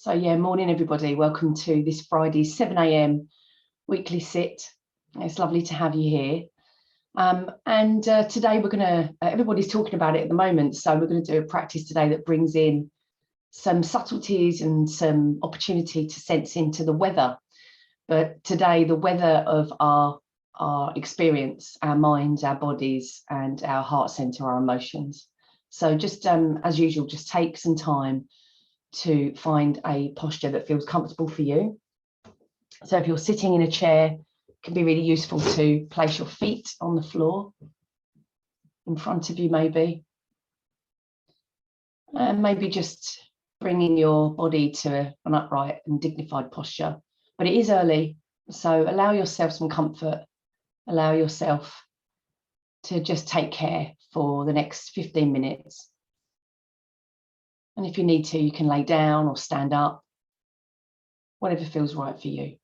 So yeah, morning everybody. Welcome to this Friday 7 a.m. weekly sit. It's lovely to have you here. Today we're going to, everybody's talking about it at the moment, so we're going to do a practice today that brings in some subtleties and some opportunity to sense into the weather. But today, the weather of our experience, our minds, our bodies, and our heart center, our emotions. So just as usual, just take some time to find a posture that feels comfortable for you. So if you're sitting in a chair, it can be really useful to place your feet on the floor in front of you, maybe. And maybe just bringing your body to an upright and dignified posture. But it is early, so allow yourself some comfort. Allow yourself to just take care for the next 15 minutes. And if you need to, you can lay down or stand up, whatever feels right for you.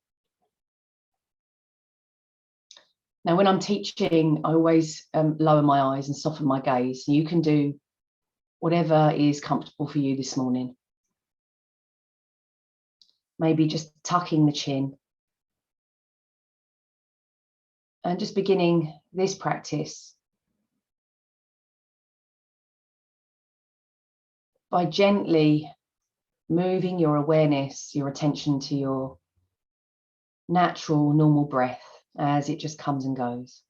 Now, when I'm teaching, I always lower my eyes and soften my gaze. You can do whatever is comfortable for you this morning. Maybe just tucking the chin. And just beginning this practice by gently moving your awareness, your attention to your natural, normal breath as it just comes and goes.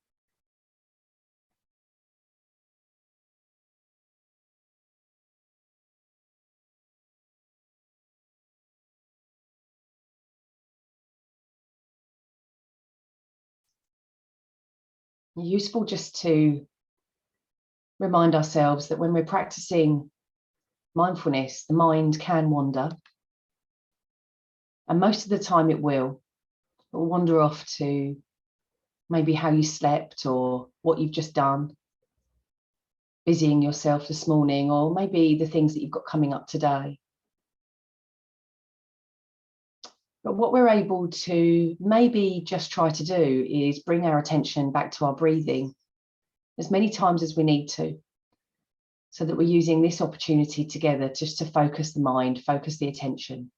Useful just to remind ourselves that when we're practicing mindfulness, the mind can wander. And most of the time it will wander off to maybe how you slept or what you've just done, busying yourself this morning, or maybe the things that you've got coming up today. But what we're able to maybe just try to do is bring our attention back to our breathing as many times as we need to, so that we're using this opportunity together just to focus the mind, focus the attention.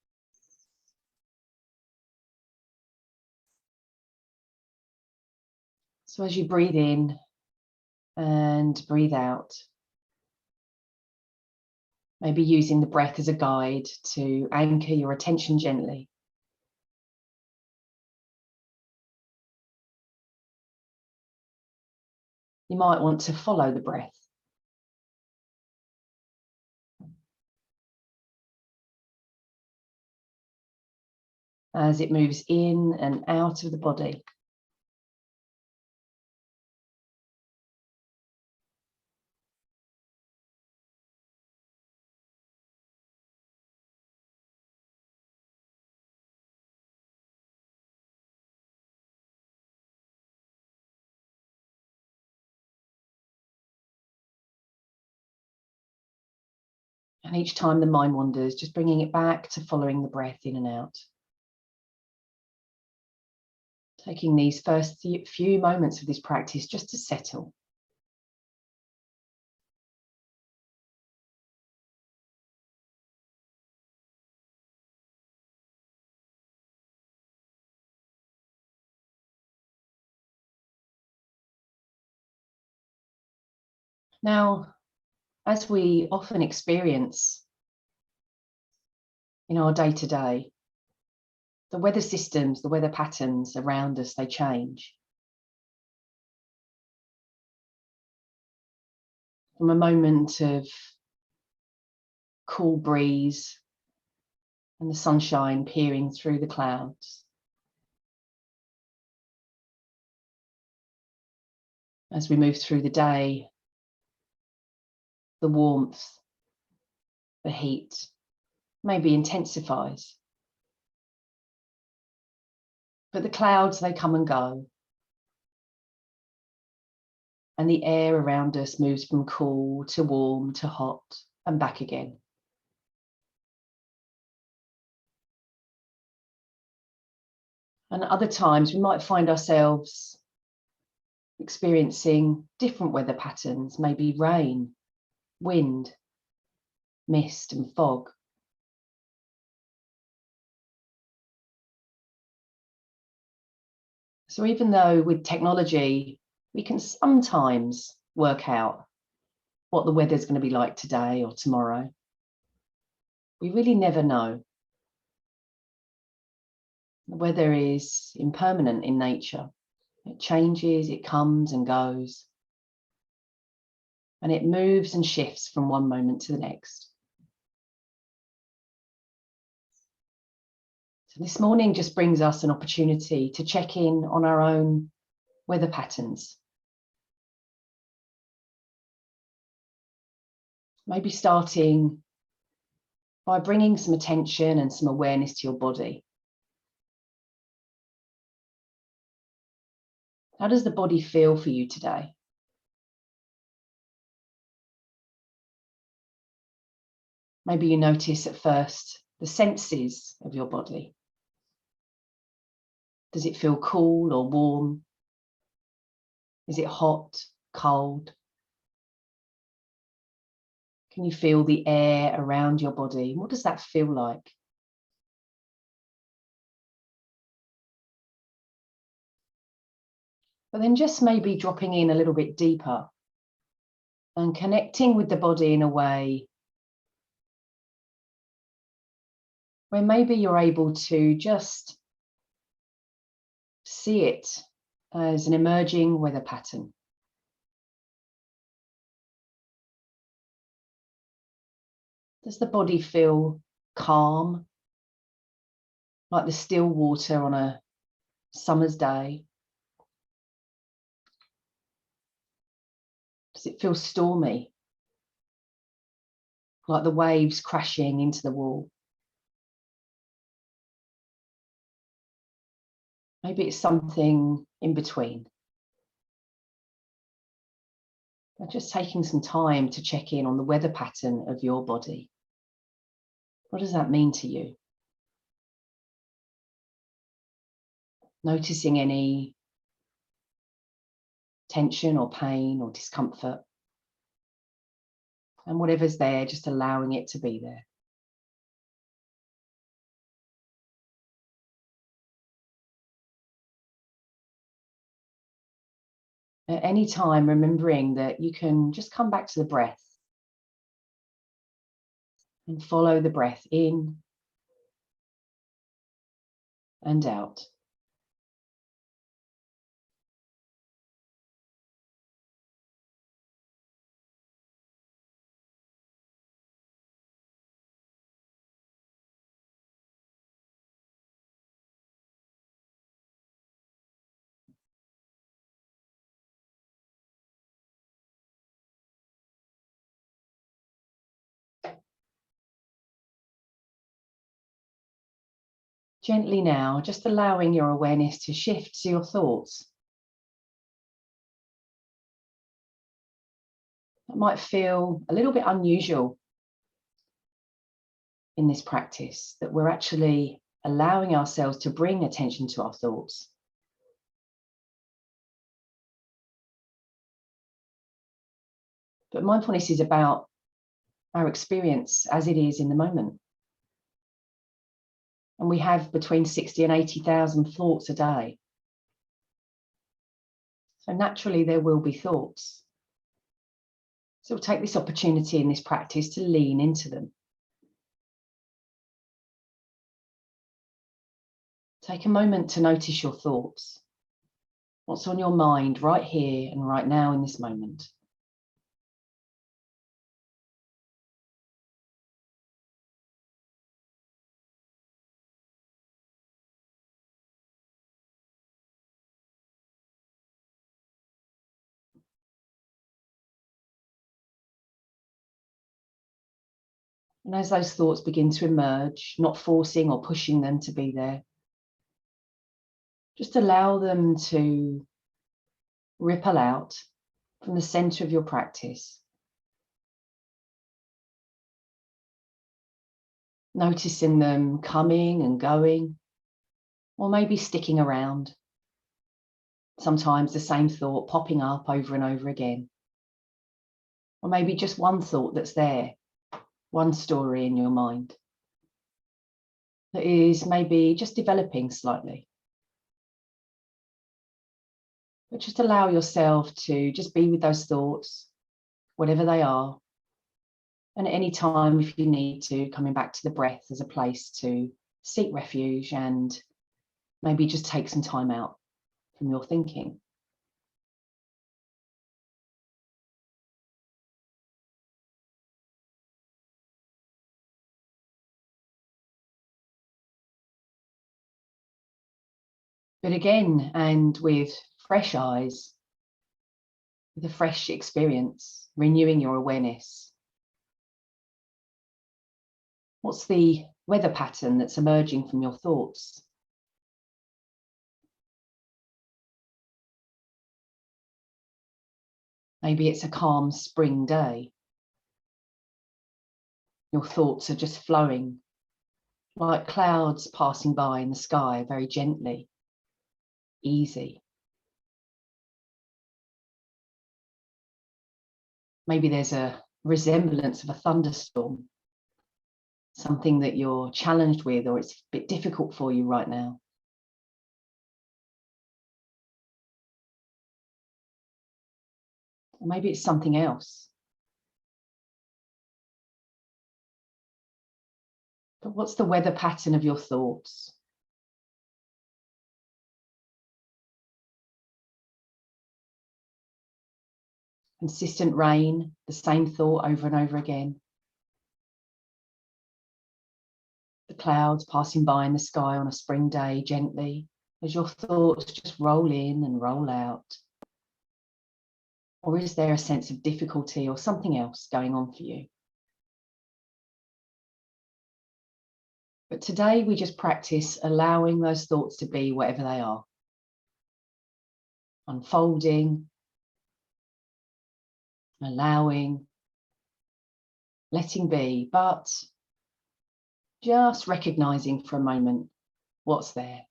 So as you breathe in and breathe out, maybe using the breath as a guide to anchor your attention gently. You might want to follow the breath. As it moves in and out of the body. And each time the mind wanders, just bringing it back to following the breath in and out. Taking these first few moments of this practice just to settle. Now, as we often experience in our day-to-day, the weather systems, the weather patterns around us, they change. From a moment of cool breeze and the sunshine peering through the clouds, as we move through the day, the warmth, the heat maybe intensifies. But the clouds, they come and go. And the air around us moves from cool to warm to hot and back again. And other times we might find ourselves experiencing different weather patterns, maybe rain, wind, mist and fog. So even though with technology, we can sometimes work out what the weather's going to be like today or tomorrow, we really never know. The weather is impermanent in nature. It changes, it comes and goes, and it moves and shifts from one moment to the next. So this morning just brings us an opportunity to check in on our own weather patterns. Maybe starting by bringing some attention and some awareness to your body. How does the body feel for you today? Maybe you notice at first the senses of your body. Does it feel cool or warm? Is it hot, cold? Can you feel the air around your body? What does that feel like? But then just maybe dropping in a little bit deeper and connecting with the body in a way where maybe you're able to just see it as an emerging weather pattern. Does the body feel calm, like the still water on a summer's day? Does it feel stormy, like the waves crashing into the wall? Maybe it's something in between. But just taking some time to check in on the weather pattern of your body. What does that mean to you? Noticing any tension or pain or discomfort. And whatever's there, just allowing it to be there. At any time, remembering that you can just come back to the breath and follow the breath in and out. Gently now, just allowing your awareness to shift to your thoughts. It might feel a little bit unusual in this practice, that we're actually allowing ourselves to bring attention to our thoughts. But mindfulness is about our experience as it is in the moment. And we have between 60 and 80,000 thoughts a day. So naturally there will be thoughts. So we'll take this opportunity in this practice to lean into them. Take a moment to notice your thoughts. What's on your mind right here and right now in this moment? And as those thoughts begin to emerge, not forcing or pushing them to be there, just allow them to ripple out from the center of your practice. Noticing them coming and going, or maybe sticking around. Sometimes the same thought popping up over and over again. Or maybe just one thought that's there, one story in your mind that is maybe just developing slightly. But just allow yourself to just be with those thoughts, whatever they are. And at any time, if you need to, coming back to the breath as a place to seek refuge and maybe just take some time out from your thinking. But again, and with fresh eyes, with a fresh experience, renewing your awareness. What's the weather pattern that's emerging from your thoughts? Maybe it's a calm spring day. Your thoughts are just flowing like clouds passing by in the sky, very gently, easy. Maybe there's a resemblance of a thunderstorm, something that you're challenged with, or it's a bit difficult for you right now. Or maybe it's something else. But what's the weather pattern of your thoughts? Consistent rain, the same thought over and over again. The clouds passing by in the sky on a spring day gently as your thoughts just roll in and roll out. Or is there a sense of difficulty or something else going on for you? But today we just practice allowing those thoughts to be whatever they are. Unfolding, allowing, letting be, but just recognizing for a moment what's there.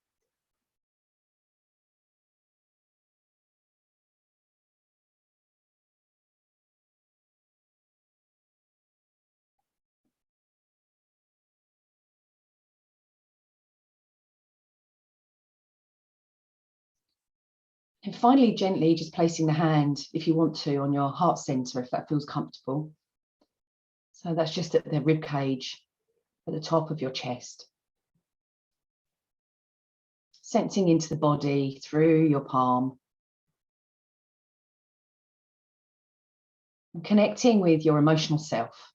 And finally, gently just placing the hand, if you want to, on your heart center, if that feels comfortable. So that's just at the rib cage, at the top of your chest. Sensing into the body through your palm. And connecting with your emotional self,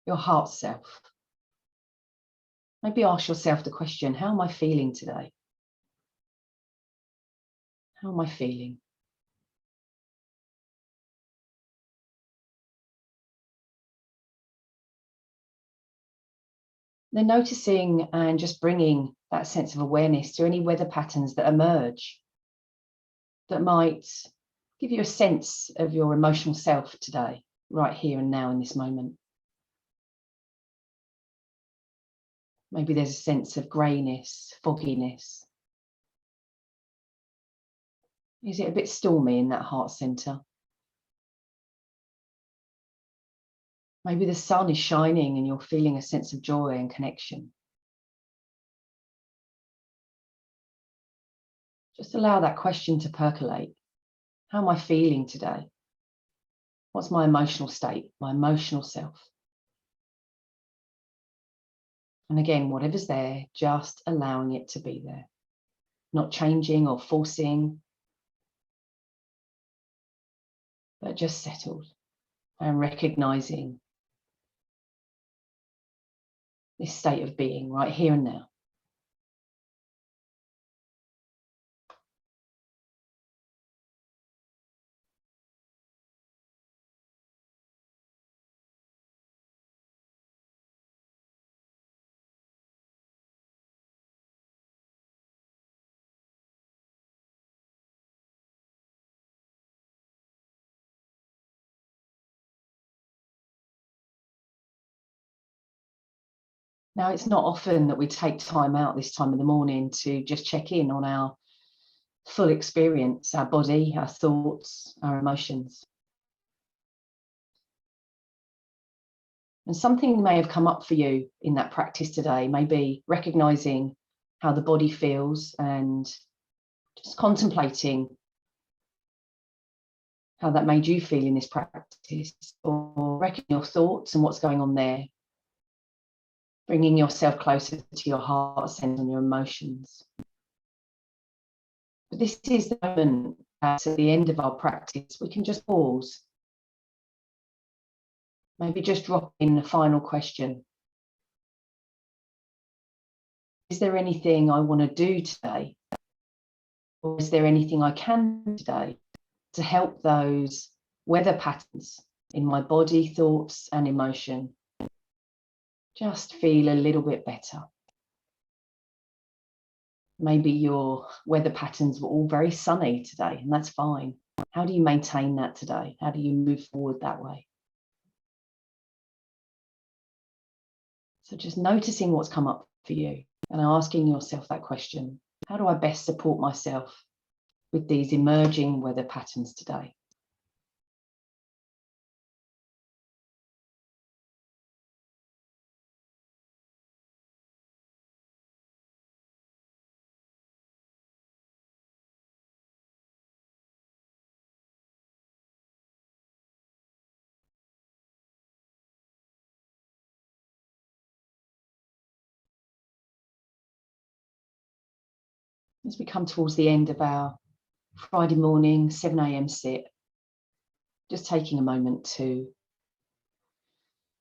your heart self. Maybe ask yourself the question, how am I feeling today? How am I feeling? Then noticing and just bringing that sense of awareness to any weather patterns that emerge that might give you a sense of your emotional self today, right here and now in this moment. Maybe there's a sense of greyness, fogginess. Is it a bit stormy in that heart center? Maybe the sun is shining and you're feeling a sense of joy and connection. Just allow that question to percolate. How am I feeling today? What's my emotional state, my emotional self? And again, whatever's there, just allowing it to be there. Not changing or forcing, but just settled and recognizing this state of being right here and now. Now, it's not often that we take time out this time of the morning to just check in on our full experience, our body, our thoughts, our emotions. And something may have come up for you in that practice today, maybe recognizing how the body feels and just contemplating how that made you feel in this practice, or reckon your thoughts and what's going on there. Bringing yourself closer to your heart center and your emotions. But this is the moment at the end of our practice, we can just pause. Maybe just drop in a final question. Is there anything I want to do today? Or is there anything I can do today to help those weather patterns in my body, thoughts, and emotion just feel a little bit better? Maybe your weather patterns were all very sunny today, and that's fine. How do you maintain that today? How do you move forward that way? So just noticing what's come up for you and asking yourself that question. How do I best support myself with these emerging weather patterns today? As we come towards the end of our Friday morning 7 a.m. sit, just taking a moment to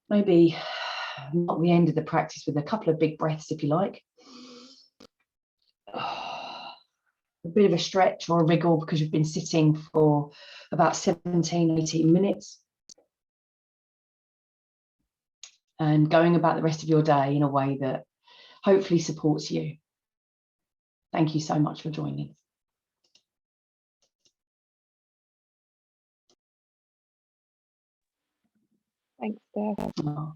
maybe mark the end of the practice with a couple of big breaths, if you like. A bit of a stretch or a wriggle because you've been sitting for about 17, 18 minutes. And going about the rest of your day in a way that hopefully supports you. Thank you so much for joining. Thanks, Steph. Oh.